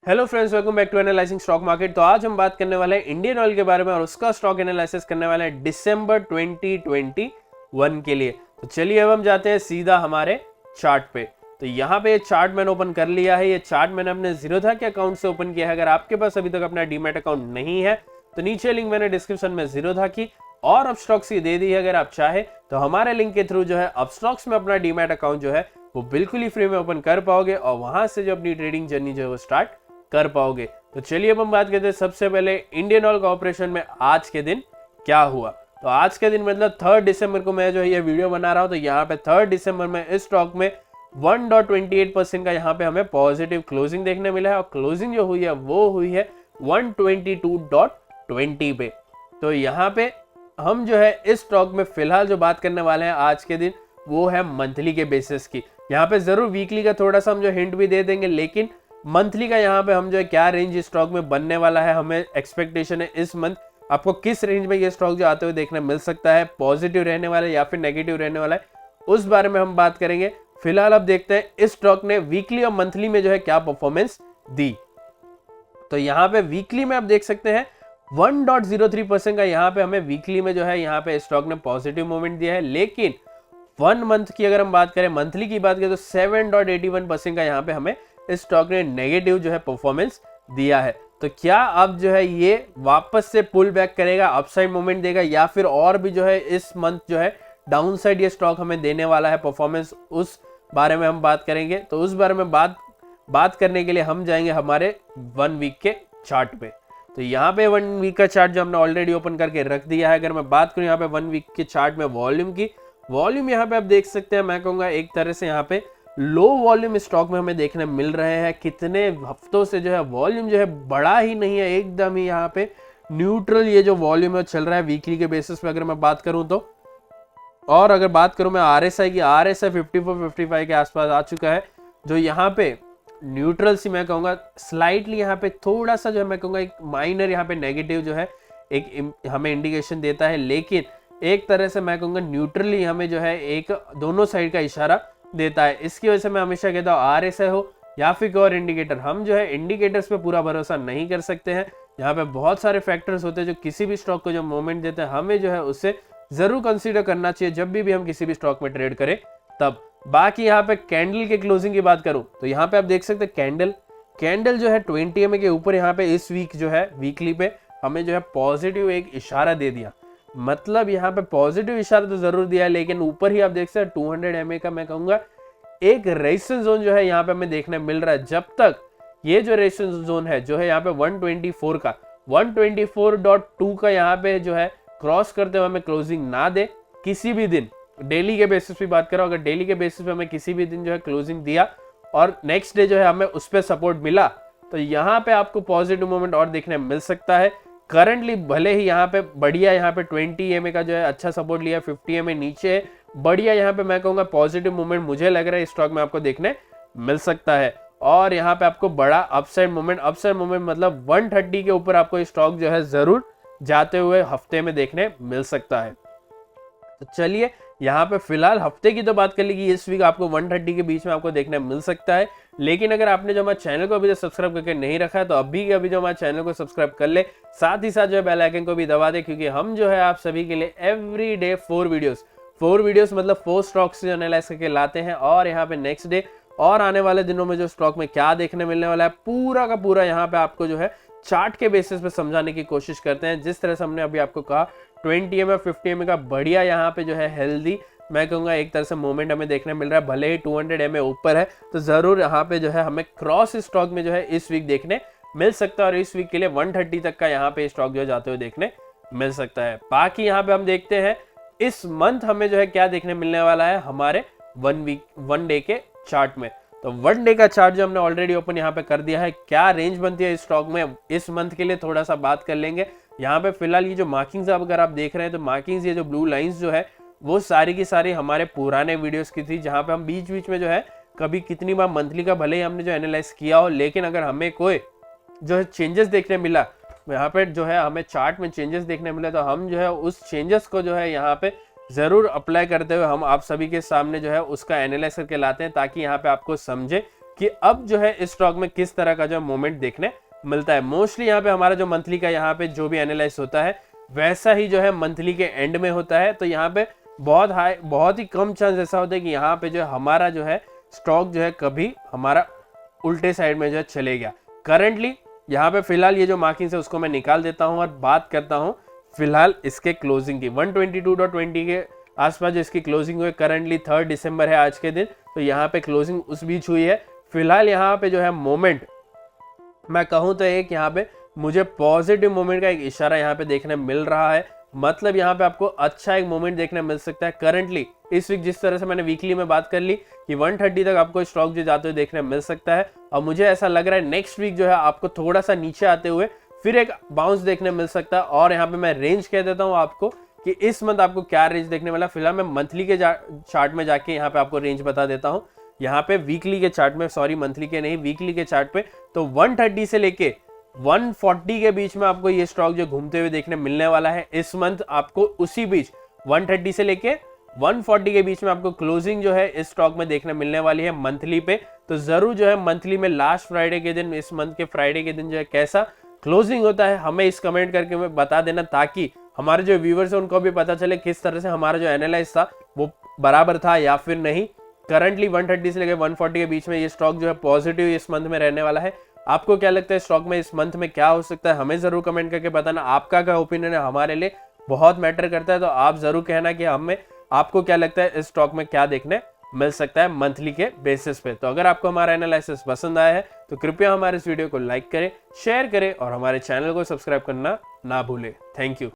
Hello friends, welcome back to analysing stock market. तो आज हम बात करने वाले हैं इंडियन ऑयल के बारे में और उसका स्टॉक एनालिसिस करने वाले हैं दिसंबर 2021 के लिए। तो चलिए अब हम जाते हैं सीधा हमारे चार्ट पे। तो यहाँ पे ये चार्ट मैंने ओपन कर लिया है। ये चार्ट मैंने अपने जीरोधा के अकाउंट से ओपन किया है। अगर आपके पास अभी तक अपना डीमैट अकाउंट नहीं है तो नीचे लिंक मैंने डिस्क्रिप्शन में जीरोधा की और अपस्टॉक्स की दे दी है। अगर आप चाहे तो हमारे लिंक के थ्रू जो है अपस्टॉक्स में अपना डीमैट अकाउंट जो है वो बिल्कुल ही फ्री में ओपन कर पाओगे और वहां से जो अपनी ट्रेडिंग जर्नी जो है वो स्टार्ट कर पाओगे। तो चलिए अब हम बात करते हैं सबसे पहले इंडियन ऑयल कॉर्पोरेशन में आज के दिन क्या हुआ। तो आज के दिन मतलब 3 दिसंबर को मैं जो है ये वीडियो बना रहा हूं। तो यहाँ पे 3 दिसंबर में इस स्टॉक में 1.28% का यहाँ पे हमें पॉजिटिव क्लोजिंग देखने मिला है और क्लोजिंग जो हुई है वो हुई है 122.20 पे। तो यहाँ पे हम जो है इस स्टॉक में फिलहाल जो बात करने वाले हैं आज के दिन वो है मंथली के बेसिस की। यहाँ पे जरूर वीकली का थोड़ा सा हम जो हिंट भी दे देंगे, लेकिन मंथली का यहाँ पे हम जो है क्या रेंज स्टॉक में बनने वाला है, हमें एक्सपेक्टेशन है इस मंथ आपको किस रेंज में ये स्टॉक जो आते हुए देखने मिल सकता है, पॉजिटिव रहने वाला है या फिर नेगेटिव रहने वाला है, उस बारे में हम बात करेंगे। फिलहाल अब देखते हैं इस स्टॉक ने वीकली और मंथली में जो है क्या परफॉर्मेंस दी। तो यहाँ पे वीकली में आप देख सकते हैं 1.03% का यहाँ पे हमें वीकली में जो है यहाँ पे स्टॉक ने पॉजिटिव मूवमेंट दिया है। लेकिन 1 मंथ की अगर हम बात करें, मंथली की बात करें तो 7.81% का यहाँ पे हमें इस स्टॉक ने नेगेटिव जो है परफॉर्मेंस दिया है। तो क्या अब जो है ये वापस से पुल बैक करेगा, अपसाइड मूवमेंट देगा या फिर और भी जो है इस मंथ जो है डाउन साइड ये स्टॉक हमें देने वाला है परफॉर्मेंस, उस बारे में हम बात करेंगे। तो उस बारे में बात करने के लिए हम जाएंगे हमारे 1 वीक के चार्ट पे। तो यहाँ पे 1 वीक का चार्ट जो हमने ऑलरेडी ओपन करके रख दिया है। अगर मैं बात करूँ यहाँ पे 1 वीक के चार्ट में वॉल्यूम की, वॉल्यूम यहाँ पे आप देख सकते हैं, मैं कहूँगा एक तरह से यहाँ पे लो वॉल्यूम स्टॉक में हमें देखने मिल रहे हैं। कितने हफ्तों से जो है वॉल्यूम जो है बढ़ा ही नहीं है, एकदम ही यहाँ पे न्यूट्रल ये जो वॉल्यूम है चल रहा है वीकली के बेसिस पे अगर मैं बात करूं तो। और अगर बात करूं मैं आरएसआई की, आरएसआई 54-55 के आसपास आ चुका है, जो यहाँ पे न्यूट्रल सी मैं कहूँगा स्लाइटली यहाँ पे थोड़ा सा जो है मैं कहूँगा एक माइनर यहाँ पे नेगेटिव जो है एक हमें इंडिकेशन देता है। लेकिन एक तरह से मैं कहूँगा न्यूट्रली हमें जो है एक दोनों साइड का इशारा देता है। इसकी वजह से मैं हमेशा कहता हूँ आरएसआई हो या फिर कोई और इंडिकेटर, हम जो है इंडिकेटर्स पे पूरा भरोसा नहीं कर सकते हैं। यहाँ पे बहुत सारे फैक्टर्स होते हैं जो किसी भी स्टॉक को जो मूवमेंट देते हैं, हमें जो है उससे जरूर कंसीडर करना चाहिए जब भी हम किसी भी स्टॉक में ट्रेड करें तब। बाकी यहाँ पे कैंडल के क्लोजिंग की बात करूं तो यहाँ पे आप देख सकते हैं कैंडल जो है 20 EMA के ऊपर यहाँ पे इस वीक जो है वीकली पे हमें जो है पॉजिटिव एक इशारा दे दिया। मतलब यहाँ पे पॉजिटिव इशारा तो जरूर दिया है, लेकिन ऊपर ही आप देख सकते हैं 200 EMA का मैं कहूंगा एक रेजिस्टेंस जोन जो है यहाँ पे हमें देखने मिल रहा है। जब तक ये जो रेजिस्टेंस जोन है जो है यहाँ पे 124 का 124.2 का यहाँ पे जो है क्रॉस करते हुए हमें क्लोजिंग ना दे किसी भी दिन, डेली के बेसिस पे बात करो, अगर डेली के बेसिस पे हमें किसी भी दिन जो है क्लोजिंग दिया और नेक्स्ट डे जो है हमें उस पर सपोर्ट मिला तो यहाँ पे आपको पॉजिटिव मूवमेंट और देखने मिल सकता है। करंटली भले ही यहाँ पे बढ़िया यहाँ पे 20 EMA का जो है अच्छा सपोर्ट लिया, 50 EMA नीचे बढ़िया यहाँ पे मैं कहूँगा पॉजिटिव मूवमेंट मुझे लग रहा है स्टॉक में आपको देखने मिल सकता है। और यहाँ पे आपको बड़ा अपसाइड मूवमेंट मतलब 130 के ऊपर आपको स्टॉक जो है जरूर जाते हुए हफ्ते में देखने मिल सकता है। तो चलिए यहाँ पे फिलहाल हफ्ते की तो बात कर ली कि इस वीक आपको 130 के बीच में आपको देखने मिल सकता है। लेकिन अगर आपने जो हमारे चैनल को अभी तक सब्सक्राइब करके नहीं रखा है तो अभी जो हमारे चैनल को सब्सक्राइब कर ले, साथ ही साथ जो है बेल आइकन को भी दबा दे, क्योंकि हम जो है आप सभी के लिए एवरी डे 4 वीडियोस मतलब 4 स्टॉक्स जो एनालाइज करके लाते हैं। और यहाँ पे नेक्स्ट डे और आने वाले दिनों में जो स्टॉक में क्या देखने मिलने वाला है पूरा का पूरा यहाँ पे आपको जो है चार्ट के बेसिस पे समझाने की कोशिश करते हैं। जिस तरह से हमने अभी आपको कहा 20 EMA 50 EMA का बढ़िया यहाँ पे जो है हेल्दी मैं कहूँगा एक तरह से मूवमेंट हमें देखने मिल रहा है। भले ही 200 EMA ऊपर है तो जरूर यहाँ पे जो है हमें क्रॉस स्टॉक में जो है इस वीक देखने मिल सकता है और इस वीक के लिए 130 तक का यहाँ पे स्टॉक जो है जाते हुए देखने मिल सकता है। बाकी यहाँ पे हम देखते हैं इस मंथ हमें जो है क्या देखने मिलने वाला है हमारे 1 डे के चार्ट में। तो 1 डे का चार्ट जो हमने ऑलरेडी ओपन यहाँ पे कर दिया है, क्या रेंज बनती है इस स्टॉक में इस मंथ के लिए थोड़ा सा बात कर लेंगे। यहाँ पे फिलहाल ये जो मार्किंग्स अगर आप देख रहे हैं तो मार्किंग्स ये जो ब्लू लाइंस जो है वो सारी की सारी हमारे पुराने वीडियोस की थी, जहाँ पे हम बीच में जो है कभी कितनी बार मंथली का भले ही हमने जो एनालाइज किया हो, लेकिन अगर हमें कोई जो है चेंजेस देखने मिला यहाँ पे जो है हमें चार्ट में चेंजेस देखने मिले तो हम जो है उस चेंजेस को जो है यहाँ पे जरूर अप्लाई करते हुए हम आप सभी के सामने जो है उसका एनालाइज करके लाते हैं, ताकि यहाँ पे आपको समझे कि अब जो है इस स्टॉक में किस तरह का जो मोमेंट देखने मिलता है। मोस्टली यहाँ पे हमारा जो मंथली का यहाँ पे जो भी एनालाइज होता है वैसा ही जो है मंथली के एंड में होता है। तो यहाँ पे बहुत ही कम चांस ऐसा होता है कि यहाँ पे जो है हमारा जो है स्टॉक जो है कभी हमारा उल्टे साइड में जो है चले गया। करंटली यहाँ पे फिलहाल ये जो मार्किंग है उसको मैं निकाल देता हूँ और बात करता हूँ फिलहाल इसके क्लोजिंग की। 122.20 के आसपास जो इसकी क्लोजिंग हुई, करंटली 3 दिसंबर है आज के दिन, तो यहाँ पे क्लोजिंग उस बीच हुई है। फिलहाल यहाँ पे जो है मोमेंट मैं कहूँ तो एक यहाँ पे मुझे पॉजिटिव मोमेंट का एक इशारा यहाँ पे देखने मिल रहा है। मतलब यहाँ पे आपको अच्छा एक मोमेंट देखने मिल सकता है। करंटली इस वीक जिस तरह से मैंने वीकली में बात कर ली कि 130 तक आपको स्टॉक जो जाते हुए देखने मिल सकता है, और मुझे ऐसा लग रहा है नेक्स्ट वीक जो है आपको थोड़ा सा नीचे आते हुए फिर एक बाउंस देखने मिल सकता है। और यहाँ पे मैं रेंज कह देता हूँ आपको कि इस मंथ आपको क्या रेंज देखने वाला। फिलहाल मैं मंथली के चार्ट में जाके यहाँ पे आपको रेंज बता देता हूँ। यहाँ पे वीकली के चार्ट में, सॉरी मंथली के नहीं, वीकली के चार्ट पे तो 130 से लेके 140 के बीच में आपको ये स्टॉक जो घूमते हुए देखने मिलने वाला है इस मंथ। आपको उसी बीच 130 से लेके 140 के बीच में आपको क्लोजिंग जो है इस स्टॉक में देखने मिलने वाली है मंथली पे। तो जरूर जो है मंथली में लास्ट फ्राइडे के दिन, इस मंथ के फ्राइडे के दिन जो है कैसा क्लोजिंग होता है हमें इस कमेंट करके बता देना, ताकि हमारे जो व्यूवर्स हैं उनको भी पता चले किस तरह से हमारा जो एनालाइज था वो बराबर था या फिर नहीं। करंटली 130 से लेकर 140 के बीच में ये स्टॉक जो है पॉजिटिव इस मंथ में रहने वाला है। आपको क्या लगता है स्टॉक में इस मंथ में क्या हो सकता है, हमें जरूर कमेंट करके बताना। आपका क्या ओपिनियन है, हमारे लिए बहुत मैटर करता है। तो आप जरूर कहना कि हमें आपको क्या लगता है इस स्टॉक में क्या देखने मिल सकता है मंथली के बेसिस पे। तो अगर आपको हमारा एनालिसिस पसंद आया है तो कृपया हमारे इस वीडियो को लाइक करें, शेयर करें और हमारे चैनल को सब्सक्राइब करना ना भूलें। Thank you.